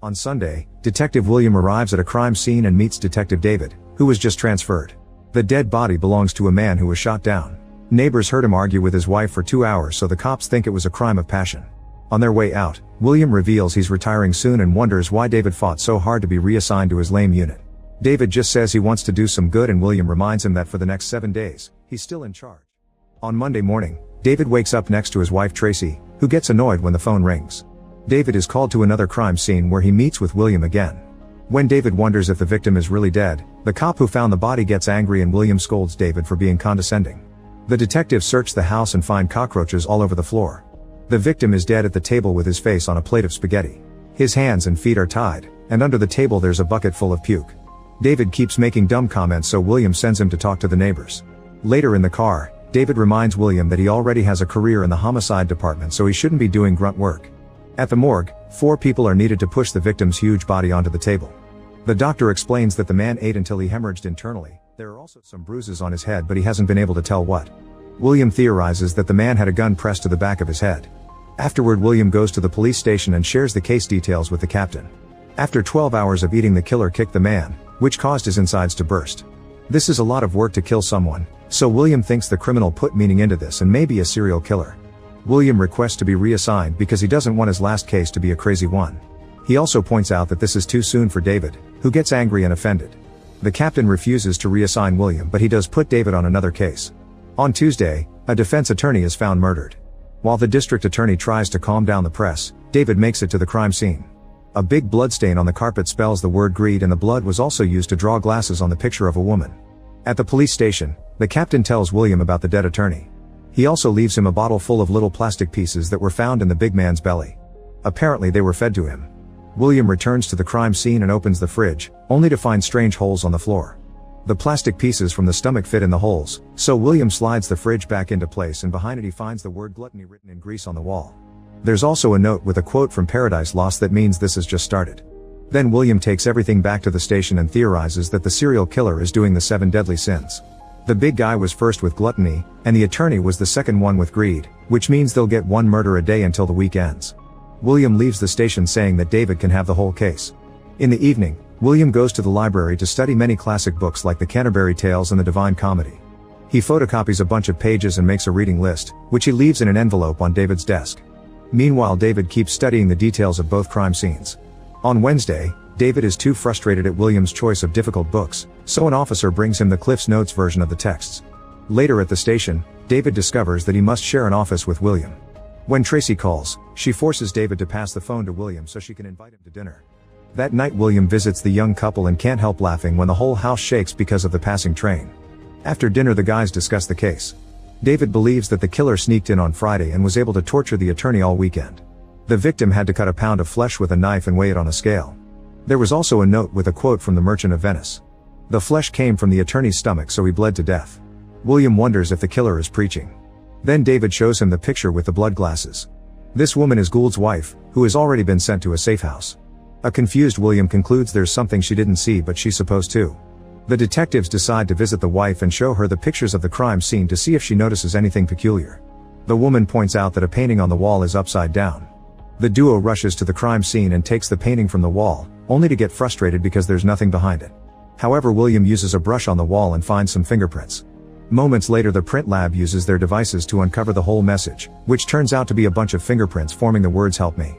On Sunday, Detective William arrives at a crime scene and meets Detective David, who was just transferred. The dead body belongs to a man who was shot down. Neighbors heard him argue with his wife for 2 hours, so the cops think it was a crime of passion. On their way out, William reveals he's retiring soon and wonders why David fought so hard to be reassigned to his lame unit. David just says he wants to do some good, and William reminds him that for the next 7 days, he's still in charge. On Monday morning, David wakes up next to his wife Tracy, who gets annoyed when the phone rings. David is called to another crime scene where he meets with William again. When David wonders if the victim is really dead, the cop who found the body gets angry and William scolds David for being condescending. The detectives search the house and find cockroaches all over the floor. The victim is dead at the table with his face on a plate of spaghetti. His hands and feet are tied, and under the table there's a bucket full of puke. David keeps making dumb comments, so William sends him to talk to the neighbors. Later in the car, David reminds William that he already has a career in the homicide department, so he shouldn't be doing grunt work. At the morgue, 4 people are needed to push the victim's huge body onto the table. The doctor explains that the man ate until he hemorrhaged internally. There are also some bruises on his head, but he hasn't been able to tell what. William theorizes that the man had a gun pressed to the back of his head. Afterward, William goes to the police station and shares the case details with the captain. After 12 hours of eating, the killer kicked the man, which caused his insides to burst. This is a lot of work to kill someone, so William thinks the criminal put meaning into this and may be a serial killer. William requests to be reassigned because he doesn't want his last case to be a crazy one. He also points out that this is too soon for David, who gets angry and offended. The captain refuses to reassign William, but he does put David on another case. On Tuesday, a defense attorney is found murdered. While the district attorney tries to calm down the press, David makes it to the crime scene. A big bloodstain on the carpet spells the word greed, and the blood was also used to draw glasses on the picture of a woman. At the police station, the captain tells William about the dead attorney. He also leaves him a bottle full of little plastic pieces that were found in the big man's belly. Apparently they were fed to him. William returns to the crime scene and opens the fridge, only to find strange holes on the floor. The plastic pieces from the stomach fit in the holes, so William slides the fridge back into place, and behind it he finds the word gluttony written in grease on the wall. There's also a note with a quote from Paradise Lost that means this has just started. Then William takes everything back to the station and theorizes that the serial killer is doing the 7 deadly sins. The big guy was first with gluttony, and the attorney was the second one with greed, which means they'll get 1 murder a day until the week ends. William leaves the station saying that David can have the whole case. In the evening, William goes to the library to study many classic books like the Canterbury Tales and the Divine Comedy. He photocopies a bunch of pages and makes a reading list, which he leaves in an envelope on David's desk. Meanwhile, David keeps studying the details of both crime scenes. On Wednesday, David is too frustrated at William's choice of difficult books, so an officer brings him the Cliff's Notes version of the texts. Later at the station, David discovers that he must share an office with William. When Tracy calls, she forces David to pass the phone to William so she can invite him to dinner. That night, William visits the young couple and can't help laughing when the whole house shakes because of the passing train. After dinner, the guys discuss the case. David believes that the killer sneaked in on Friday and was able to torture the attorney all weekend. The victim had to cut a pound of flesh with a knife and weigh it on a scale. There was also a note with a quote from the Merchant of Venice. The flesh came from the attorney's stomach, so he bled to death. William wonders if the killer is preaching. Then David shows him the picture with the blood glasses. This woman is Gould's wife, who has already been sent to a safe house. A confused William concludes there's something she didn't see but she's supposed to. The detectives decide to visit the wife and show her the pictures of the crime scene to see if she notices anything peculiar. The woman points out that a painting on the wall is upside down. The duo rushes to the crime scene and takes the painting from the wall, only to get frustrated because there's nothing behind it. However, William uses a brush on the wall and finds some fingerprints. Moments later, the print lab uses their devices to uncover the whole message, which turns out to be a bunch of fingerprints forming the words "help me."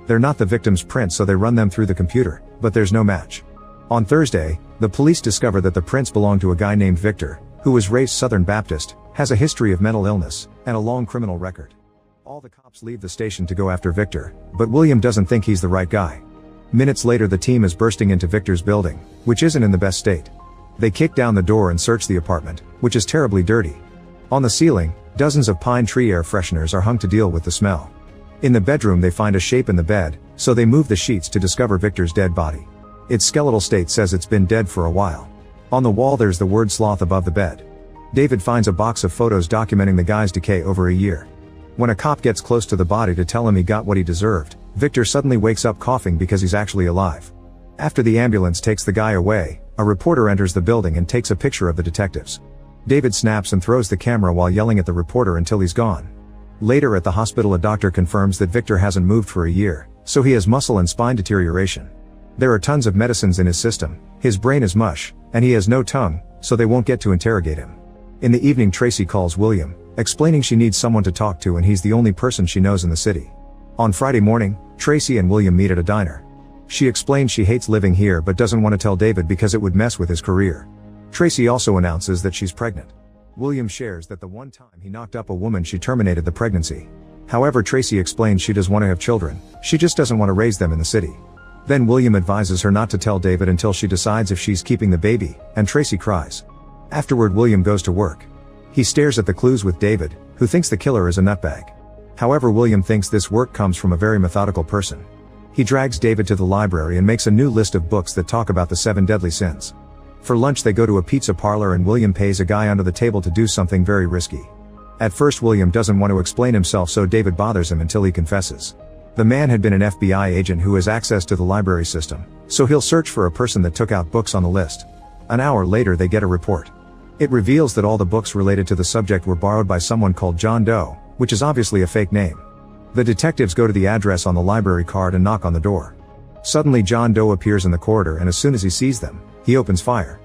They're not the victim's prints, so they run them through the computer, but there's no match. On Thursday, the police discover that the prints belong to a guy named Victor, who was raised Southern Baptist, has a history of mental illness, and a long criminal record. All the cops leave the station to go after Victor, but William doesn't think he's the right guy. Minutes later, the team is bursting into Victor's building, which isn't in the best state. They kick down the door and search the apartment, which is terribly dirty. On the ceiling, dozens of pine tree air fresheners are hung to deal with the smell. In the bedroom, they find a shape in the bed, so they move the sheets to discover Victor's dead body. Its skeletal state says it's been dead for a while. On the wall, there's the word sloth above the bed. David finds a box of photos documenting the guy's decay over a year. When a cop gets close to the body to tell him he got what he deserved, Victor suddenly wakes up coughing because he's actually alive. After the ambulance takes the guy away, a reporter enters the building and takes a picture of the detectives. David snaps and throws the camera while yelling at the reporter until he's gone. Later at the hospital, a doctor confirms that Victor hasn't moved for a year, so he has muscle and spine deterioration. There are tons of medicines in his system, his brain is mush, and he has no tongue, so they won't get to interrogate him. In the evening Tracy calls William, explaining she needs someone to talk to and he's the only person she knows in the city. On Friday morning, Tracy and William meet at a diner. She explains she hates living here but doesn't want to tell David because it would mess with his career. Tracy also announces that she's pregnant. William shares that the one time he knocked up a woman she terminated the pregnancy. However, Tracy explains she does want to have children, she just doesn't want to raise them in the city. Then William advises her not to tell David until she decides if she's keeping the baby, and Tracy cries. Afterward William goes to work. He stares at the clues with David, who thinks the killer is a nutbag. However, William thinks this work comes from a very methodical person. He drags David to the library and makes a new list of books that talk about the 7 deadly sins. For lunch they go to a pizza parlor and William pays a guy under the table to do something very risky. At first William doesn't want to explain himself, so David bothers him until he confesses. The man had been an FBI agent who has access to the library system, so he'll search for a person that took out books on the list. An hour later they get a report. It reveals that all the books related to the subject were borrowed by someone called John Doe, which is obviously a fake name. The detectives go to the address on the library card and knock on the door. Suddenly John Doe appears in the corridor and as soon as he sees them, he opens fire.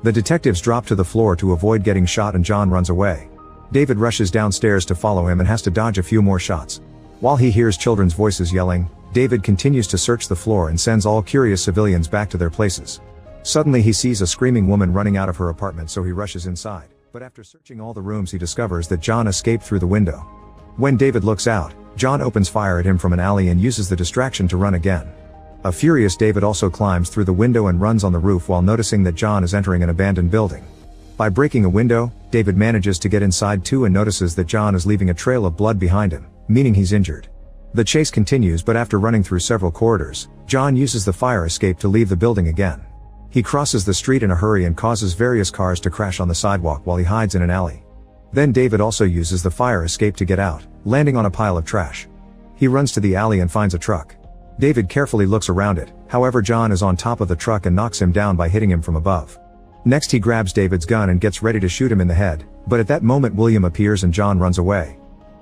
The detectives drop to the floor to avoid getting shot and John runs away. David rushes downstairs to follow him and has to dodge a few more shots. While he hears children's voices yelling, David continues to search the floor and sends all curious civilians back to their places. Suddenly he sees a screaming woman running out of her apartment, so he rushes inside, but after searching all the rooms he discovers that John escaped through the window. When David looks out, John opens fire at him from an alley and uses the distraction to run again. A furious David also climbs through the window and runs on the roof while noticing that John is entering an abandoned building. By breaking a window, David manages to get inside too and notices that John is leaving a trail of blood behind him, meaning he's injured. The chase continues, but after running through several corridors, John uses the fire escape to leave the building again. He crosses the street in a hurry and causes various cars to crash on the sidewalk while he hides in an alley. Then David also uses the fire escape to get out, landing on a pile of trash. He runs to the alley and finds a truck. David carefully looks around it, however John is on top of the truck and knocks him down by hitting him from above. Next he grabs David's gun and gets ready to shoot him in the head, but at that moment William appears and John runs away.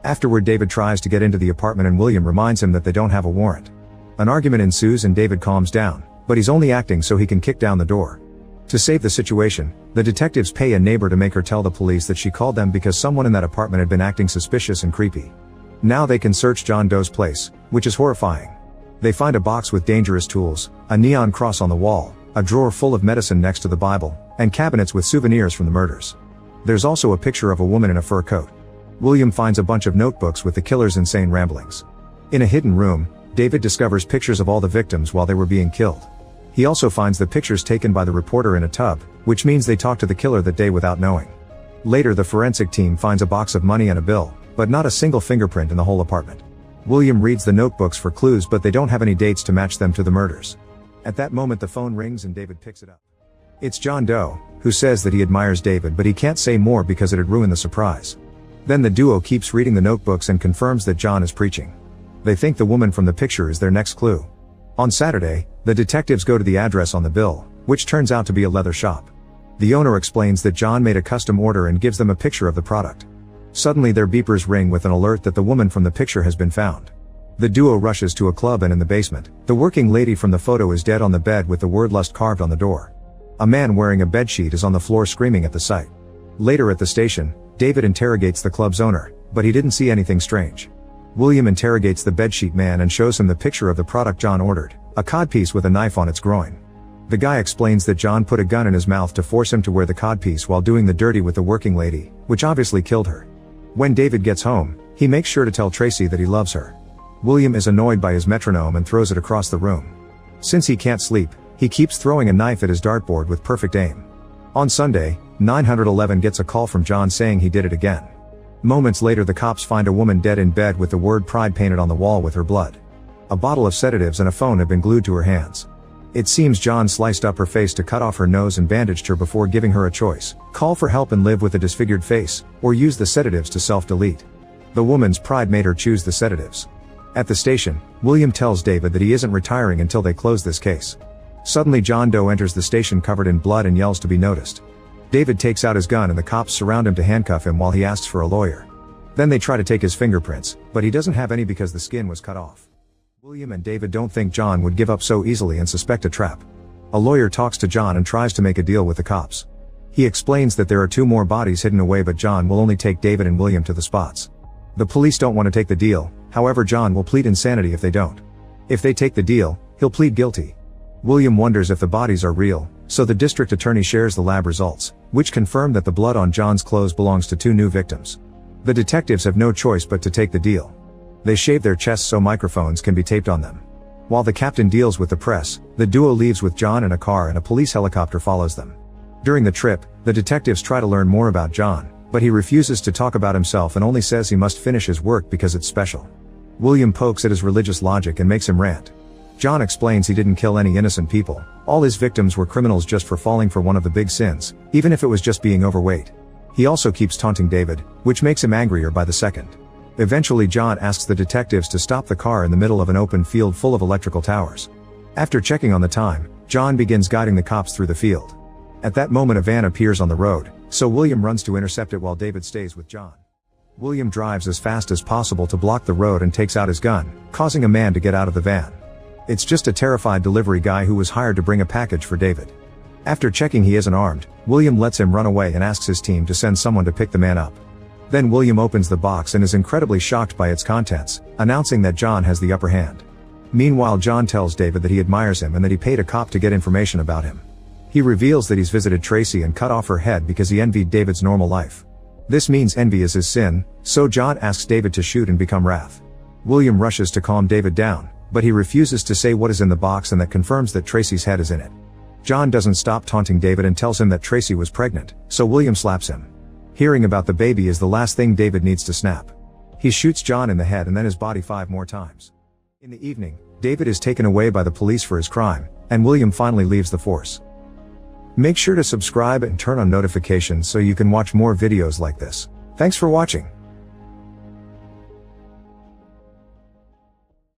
Afterward David tries to get into the apartment and William reminds him that they don't have a warrant. An argument ensues and David calms down, but he's only acting so he can kick down the door. To save the situation, the detectives pay a neighbor to make her tell the police that she called them because someone in that apartment had been acting suspicious and creepy. Now they can search John Doe's place, which is horrifying. They find a box with dangerous tools, a neon cross on the wall, a drawer full of medicine next to the Bible, and cabinets with souvenirs from the murders. There's also a picture of a woman in a fur coat. William finds a bunch of notebooks with the killer's insane ramblings. In a hidden room, David discovers pictures of all the victims while they were being killed. He also finds the pictures taken by the reporter in a tub, which means they talked to the killer that day without knowing. Later the forensic team finds a box of money and a bill, but not a single fingerprint in the whole apartment. William reads the notebooks for clues, but they don't have any dates to match them to the murders. At that moment the phone rings and David picks it up. It's John Doe, who says that he admires David but he can't say more because it'd ruin the surprise. Then the duo keeps reading the notebooks and confirms that John is preaching. They think the woman from the picture is their next clue. On Saturday, the detectives go to the address on the bill, which turns out to be a leather shop. The owner explains that John made a custom order and gives them a picture of the product. Suddenly their beepers ring with an alert that the woman from the picture has been found. The duo rushes to a club and in the basement, the working lady from the photo is dead on the bed with the word lust carved on the door. A man wearing a bedsheet is on the floor screaming at the sight. Later at the station, David interrogates the club's owner, but he didn't see anything strange. William interrogates the bedsheet man and shows him the picture of the product John ordered, a codpiece with a knife on its groin. The guy explains that John put a gun in his mouth to force him to wear the codpiece while doing the dirty with the working lady, which obviously killed her. When David gets home, he makes sure to tell Tracy that he loves her. William is annoyed by his metronome and throws it across the room. Since he can't sleep, he keeps throwing a knife at his dartboard with perfect aim. On Sunday, 911 gets a call from John saying he did it again. Moments later the cops find a woman dead in bed with the word pride painted on the wall with her blood. A bottle of sedatives and a phone have been glued to her hands. It seems John sliced up her face to cut off her nose and bandaged her before giving her a choice: call for help and live with a disfigured face, or use the sedatives to self-delete. The woman's pride made her choose the sedatives. At the station, William tells David that he isn't retiring until they close this case. Suddenly John Doe enters the station covered in blood and yells to be noticed. David takes out his gun and the cops surround him to handcuff him while he asks for a lawyer. Then they try to take his fingerprints, but he doesn't have any because the skin was cut off. William and David don't think John would give up so easily and suspect a trap. A lawyer talks to John and tries to make a deal with the cops. He explains that there are 2 more bodies hidden away, but John will only take David and William to the spots. The police don't want to take the deal, however John will plead insanity if they don't. If they take the deal, he'll plead guilty. William wonders if the bodies are real, so the district attorney shares the lab results, which confirm that the blood on John's clothes belongs to 2 new victims. The detectives have no choice but to take the deal. They shave their chests so microphones can be taped on them. While the captain deals with the press, the duo leaves with John in a car and a police helicopter follows them. During the trip, the detectives try to learn more about John, but he refuses to talk about himself and only says he must finish his work because it's special. William pokes at his religious logic and makes him rant. John explains he didn't kill any innocent people, all his victims were criminals just for falling for one of the big sins, even if it was just being overweight. He also keeps taunting David, which makes him angrier by the second. Eventually John asks the detectives to stop the car in the middle of an open field full of electrical towers. After checking on the time, John begins guiding the cops through the field. At that moment a van appears on the road, so William runs to intercept it while David stays with John. William drives as fast as possible to block the road and takes out his gun, causing a man to get out of the van. It's just a terrified delivery guy who was hired to bring a package for David. After checking he isn't armed, William lets him run away and asks his team to send someone to pick the man up. Then William opens the box and is incredibly shocked by its contents, announcing that John has the upper hand. Meanwhile John tells David that he admires him and that he paid a cop to get information about him. He reveals that he's visited Tracy and cut off her head because he envied David's normal life. This means envy is his sin, so John asks David to shoot and become Wrath. William rushes to calm David down, but he refuses to say what is in the box and that confirms that Tracy's head is in it. John doesn't stop taunting David and tells him that Tracy was pregnant, so William slaps him. Hearing about the baby is the last thing David needs to snap. He shoots John in the head and then his body 5 more times. In the evening, David is taken away by the police for his crime, and William finally leaves the force. Make sure to subscribe and turn on notifications so you can watch more videos like this. Thanks for watching.